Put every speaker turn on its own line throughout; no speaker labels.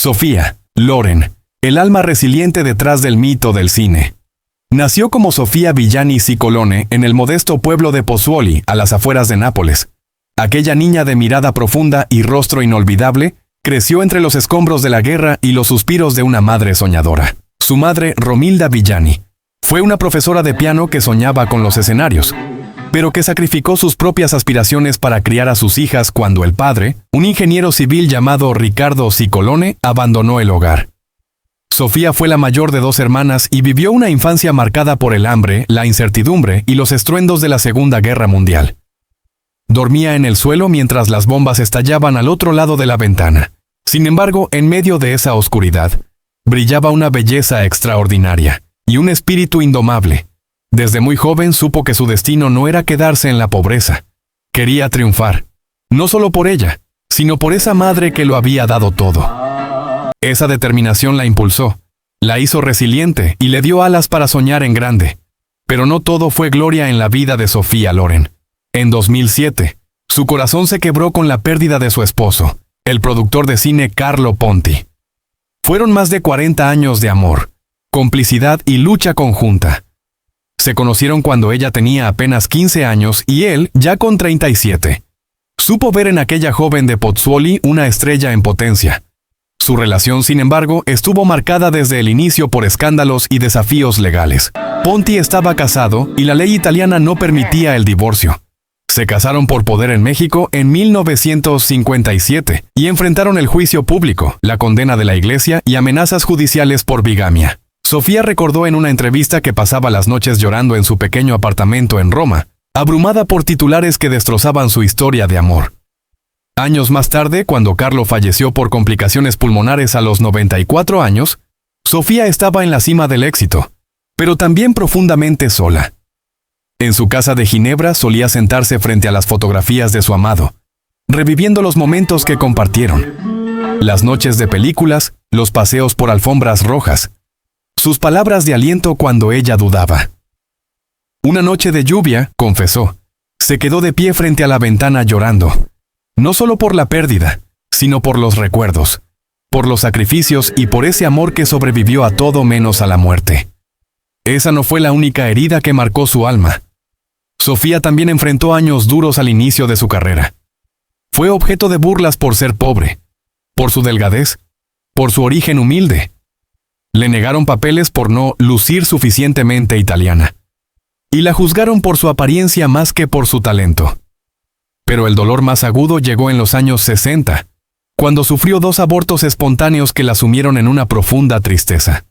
Sofía Loren, el alma resiliente detrás del mito del cine. Nació como Sofía Villani Cicolone en el modesto pueblo de Pozzuoli, a las afueras de Nápoles. Aquella niña de mirada profunda y rostro inolvidable creció entre los escombros de la guerra y los suspiros de una madre soñadora. Su madre, Romilda Villani, fue una profesora de piano que soñaba con los escenarios, pero que sacrificó sus propias aspiraciones para criar a sus hijas cuando el padre, un ingeniero civil llamado Riccardo Cicolone, abandonó el hogar. Sofía fue la mayor de 2 hermanas y vivió una infancia marcada por el hambre, la incertidumbre y los estruendos de la Segunda Guerra Mundial. Dormía en el suelo mientras las bombas estallaban al otro lado de la ventana. Sin embargo, en medio de esa oscuridad, brillaba una belleza extraordinaria y un espíritu indomable. Desde muy joven supo que su destino no era quedarse en la pobreza. Quería triunfar, no solo por ella, sino por esa madre que lo había dado todo. Esa determinación la impulsó, la hizo resiliente y le dio alas para soñar en grande. Pero no todo fue gloria en la vida de Sofía Loren. En 2007, su corazón se quebró con la pérdida de su esposo, el productor de cine Carlo Ponti. Fueron más de 40 años de amor, complicidad y lucha conjunta. Se conocieron cuando ella tenía apenas 15 años y él ya con 37. Supo ver en aquella joven de Pozzuoli una estrella en potencia. Su relación, sin embargo, estuvo marcada desde el inicio por escándalos y desafíos legales. Ponti estaba casado y la ley italiana no permitía el divorcio. Se casaron por poder en México en 1957 y enfrentaron el juicio público, la condena de la iglesia y amenazas judiciales por bigamia. Sofía recordó en una entrevista que pasaba las noches llorando en su pequeño apartamento en Roma, abrumada por titulares que destrozaban su historia de amor. Años más tarde, cuando Carlo falleció por complicaciones pulmonares a los 94 años, Sofía estaba en la cima del éxito, pero también profundamente sola. En su casa de Ginebra solía sentarse frente a las fotografías de su amado, reviviendo los momentos que compartieron. Las noches de películas, los paseos por alfombras rojas, sus palabras de aliento cuando ella dudaba. Una noche de lluvia, confesó, se quedó de pie frente a la ventana llorando. No solo por la pérdida, sino por los recuerdos, por los sacrificios y por ese amor que sobrevivió a todo menos a la muerte. Esa no fue la única herida que marcó su alma. Sofía también enfrentó años duros al inicio de su carrera. Fue objeto de burlas por ser pobre, por su delgadez, por su origen humilde. Le negaron papeles por no lucir suficientemente italiana. Y la juzgaron por su apariencia más que por su talento. Pero el dolor más agudo llegó en los años 60, cuando sufrió 2 abortos espontáneos que la sumieron en una profunda tristeza.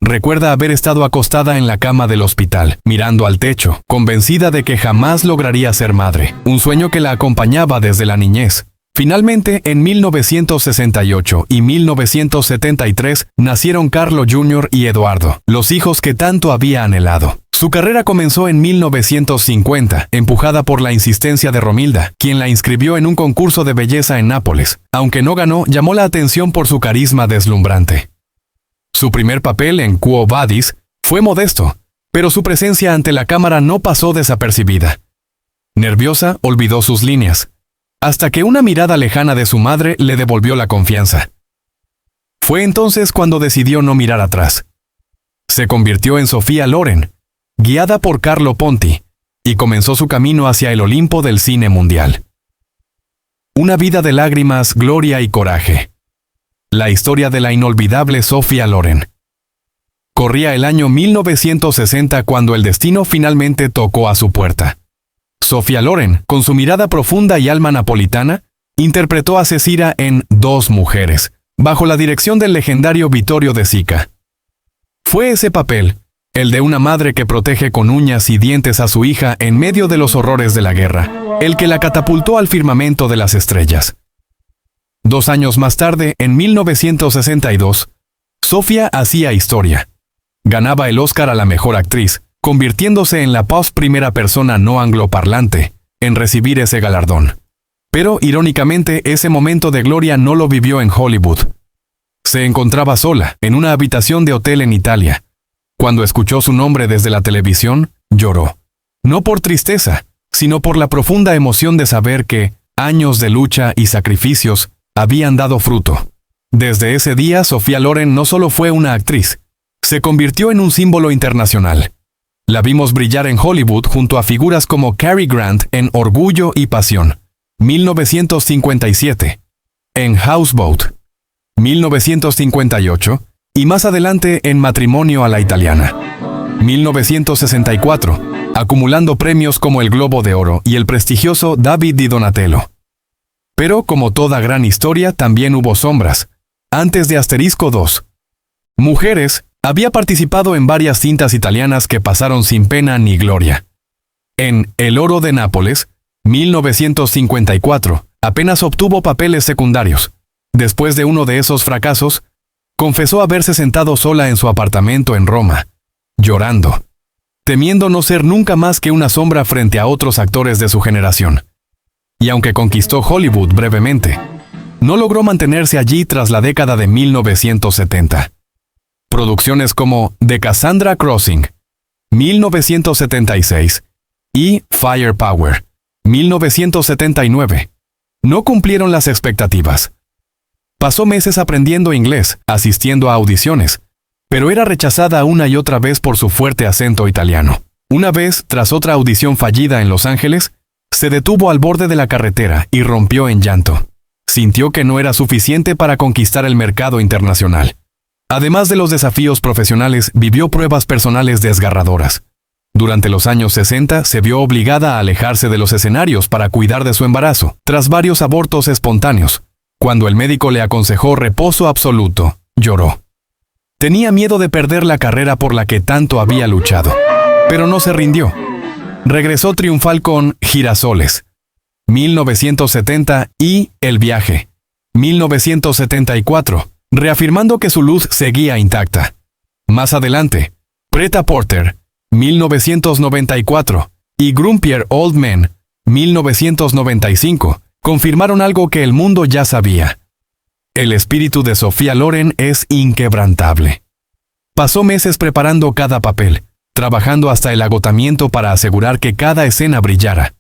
Recuerda haber estado acostada en la cama del hospital, mirando al techo, convencida de que jamás lograría ser madre, un sueño que la acompañaba desde la niñez. Finalmente, en 1968 y 1973, nacieron Carlo Jr. y Eduardo, los hijos que tanto había anhelado. Su carrera comenzó en 1950, empujada por la insistencia de Romilda, quien la inscribió en un concurso de belleza en Nápoles. Aunque no ganó, llamó la atención por su carisma deslumbrante. Su primer papel en Quo Vadis fue modesto, pero su presencia ante la cámara no pasó desapercibida. Nerviosa, olvidó sus líneas, hasta que una mirada lejana de su madre le devolvió la confianza. Fue entonces cuando decidió no mirar atrás. Se convirtió en Sofía Loren, guiada por Carlo Ponti, y comenzó su camino hacia el Olimpo del cine mundial. Una vida de lágrimas, gloria y coraje. La historia de la inolvidable Sofía Loren. Corría el año 1960 cuando el destino finalmente tocó a su puerta. Sofía Loren, con su mirada profunda y alma napolitana, interpretó a Cecira en Dos mujeres, bajo la dirección del legendario Vittorio De Sica. Fue ese papel, el de una madre que protege con uñas y dientes a su hija en medio de los horrores de la guerra, el que la catapultó al firmamento de las estrellas. 2 años más tarde, en 1962, Sofía hacía historia. Ganaba el Oscar a la mejor actriz, convirtiéndose en la primera persona no angloparlante en recibir ese galardón. Pero, irónicamente, ese momento de gloria no lo vivió en Hollywood. Se encontraba sola, en una habitación de hotel en Italia. Cuando escuchó su nombre desde la televisión, lloró. No por tristeza, sino por la profunda emoción de saber que años de lucha y sacrificios habían dado fruto. Desde ese día, Sophia Loren no solo fue una actriz, se convirtió en un símbolo internacional. La vimos brillar en Hollywood junto a figuras como Cary Grant en Orgullo y Pasión, 1957, en Houseboat, 1958, y más adelante en Matrimonio a la Italiana, 1964, acumulando premios como el Globo de Oro y el prestigioso David di Donatello. Pero como toda gran historia, también hubo sombras. Antes de Asterisco 2, Mujeres había participado en varias cintas italianas que pasaron sin pena ni gloria. En El Oro de Nápoles, 1954, apenas obtuvo papeles secundarios. Después de uno de esos fracasos, confesó haberse sentado sola en su apartamento en Roma, llorando, temiendo no ser nunca más que una sombra frente a otros actores de su generación. Y aunque conquistó Hollywood brevemente, no logró mantenerse allí tras la década de 1970. Producciones como The Cassandra Crossing, 1976, y Firepower, 1979, no cumplieron las expectativas. Pasó meses aprendiendo inglés, asistiendo a audiciones, pero era rechazada una y otra vez por su fuerte acento italiano. Una vez, tras otra audición fallida en Los Ángeles, se detuvo al borde de la carretera y rompió en llanto. Sintió que no era suficiente para conquistar el mercado internacional. Además de los desafíos profesionales, vivió pruebas personales desgarradoras. Durante los años 60 se vio obligada a alejarse de los escenarios para cuidar de su embarazo, tras varios abortos espontáneos. Cuando el médico le aconsejó reposo absoluto, lloró. Tenía miedo de perder la carrera por la que tanto había luchado, pero no se rindió. Regresó triunfal con Girasoles, 1970, y El viaje, 1974, reafirmando que su luz seguía intacta. Más adelante, Pret-a-Porter, 1994, y Grumpier Old Men, 1995, confirmaron algo que el mundo ya sabía. El espíritu de Sophia Loren es inquebrantable. Pasó meses preparando cada papel, trabajando hasta el agotamiento para asegurar que cada escena brillara.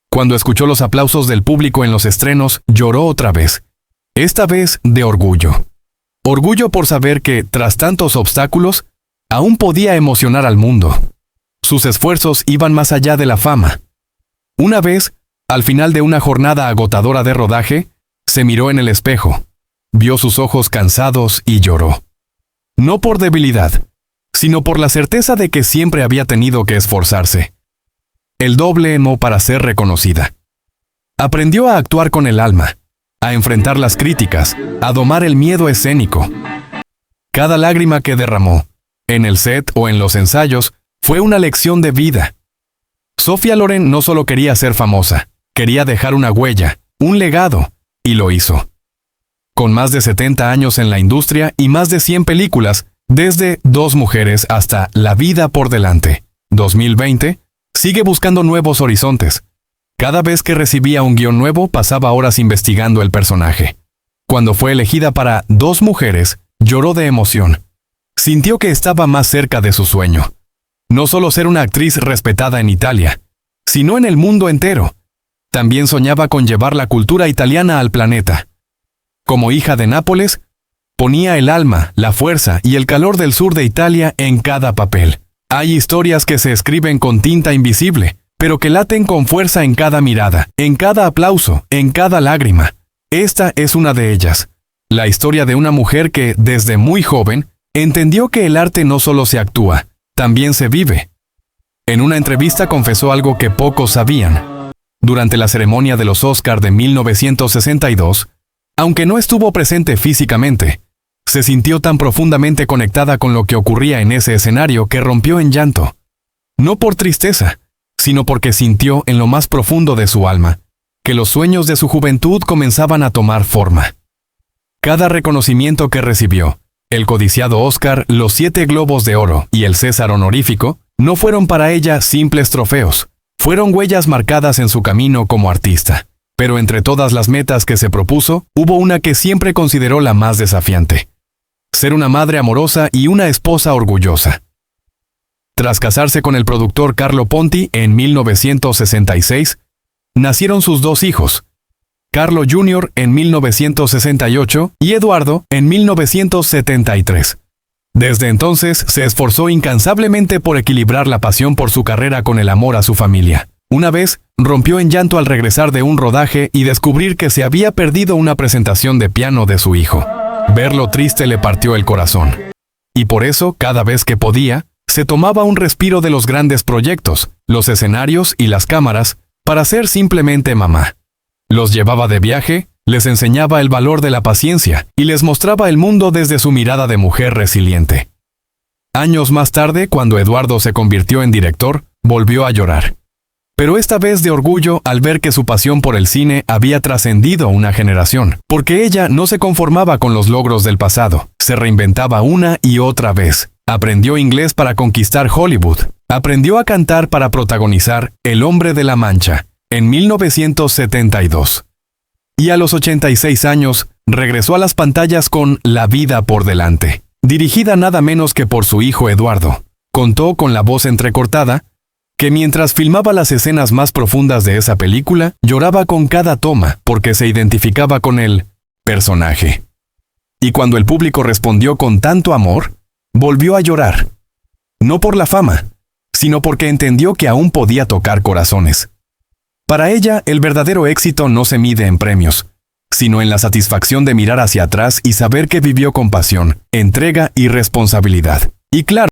Cuando escuchó los aplausos del público en los estrenos, lloró otra vez, esta vez de orgullo. Orgullo por saber que, tras tantos obstáculos, aún podía emocionar al mundo. Sus esfuerzos iban más allá de la fama. Una vez, al final de una jornada agotadora de rodaje, se miró en el espejo, vio sus ojos cansados y lloró. No por debilidad, sino por la certeza de que siempre había tenido que esforzarse. El doble no para ser reconocida. Aprendió a actuar con el alma, a enfrentar las críticas, a domar el miedo escénico. Cada lágrima que derramó, en el set o en los ensayos, fue una lección de vida. Sophia Loren no solo quería ser famosa, quería dejar una huella, un legado, y lo hizo. Con más de 70 años en la industria y más de 100 películas, desde Dos mujeres hasta La vida por delante, 2020, sigue buscando nuevos horizontes. Cada vez que recibía un guión nuevo, pasaba horas investigando el personaje. Cuando fue elegida para Dos mujeres, lloró de emoción. Sintió que estaba más cerca de su sueño. No solo ser una actriz respetada en Italia, sino en el mundo entero. También soñaba con llevar la cultura italiana al planeta. Como hija de Nápoles, ponía el alma, la fuerza y el calor del sur de Italia en cada papel. Hay historias que se escriben con tinta invisible, pero que laten con fuerza en cada mirada, en cada aplauso, en cada lágrima. Esta es una de ellas. La historia de una mujer que, desde muy joven, entendió que el arte no solo se actúa, también se vive. En una entrevista confesó algo que pocos sabían. Durante la ceremonia de los Oscar de 1962, aunque no estuvo presente físicamente, se sintió tan profundamente conectada con lo que ocurría en ese escenario que rompió en llanto. No por tristeza, sino porque sintió en lo más profundo de su alma que los sueños de su juventud comenzaban a tomar forma. Cada reconocimiento que recibió, el codiciado Oscar, los 7 Globos de Oro y el César honorífico, no fueron para ella simples trofeos, fueron huellas marcadas en su camino como artista. Pero entre todas las metas que se propuso, hubo una que siempre consideró la más desafiante: ser una madre amorosa y una esposa orgullosa. Tras casarse con el productor Carlo Ponti en 1966, nacieron sus 2 hijos, Carlo Jr. en 1968 y Eduardo en 1973. Desde entonces se esforzó incansablemente por equilibrar la pasión por su carrera con el amor a su familia. Una vez, rompió en llanto al regresar de un rodaje y descubrir que se había perdido una presentación de piano de su hijo. Verlo triste le partió el corazón. Y por eso, cada vez que podía, se tomaba un respiro de los grandes proyectos, los escenarios y las cámaras, para ser simplemente mamá. Los llevaba de viaje, les enseñaba el valor de la paciencia y les mostraba el mundo desde su mirada de mujer resiliente. Años más tarde, cuando Eduardo se convirtió en director, volvió a llorar. Pero esta vez de orgullo al ver que su pasión por el cine había trascendido una generación, porque ella no se conformaba con los logros del pasado, se reinventaba una y otra vez. Aprendió inglés para conquistar Hollywood, aprendió a cantar para protagonizar El hombre de la Mancha, en 1972. Y a los 86 años, regresó a las pantallas con La vida por delante, dirigida nada menos que por su hijo Eduardo. Contó con la voz entrecortada, que mientras filmaba las escenas más profundas de esa película, lloraba con cada toma porque se identificaba con el personaje. Y cuando el público respondió con tanto amor, volvió a llorar. No por la fama, sino porque entendió que aún podía tocar corazones. Para ella, el verdadero éxito no se mide en premios, sino en la satisfacción de mirar hacia atrás y saber que vivió con pasión, entrega y responsabilidad. Y claro,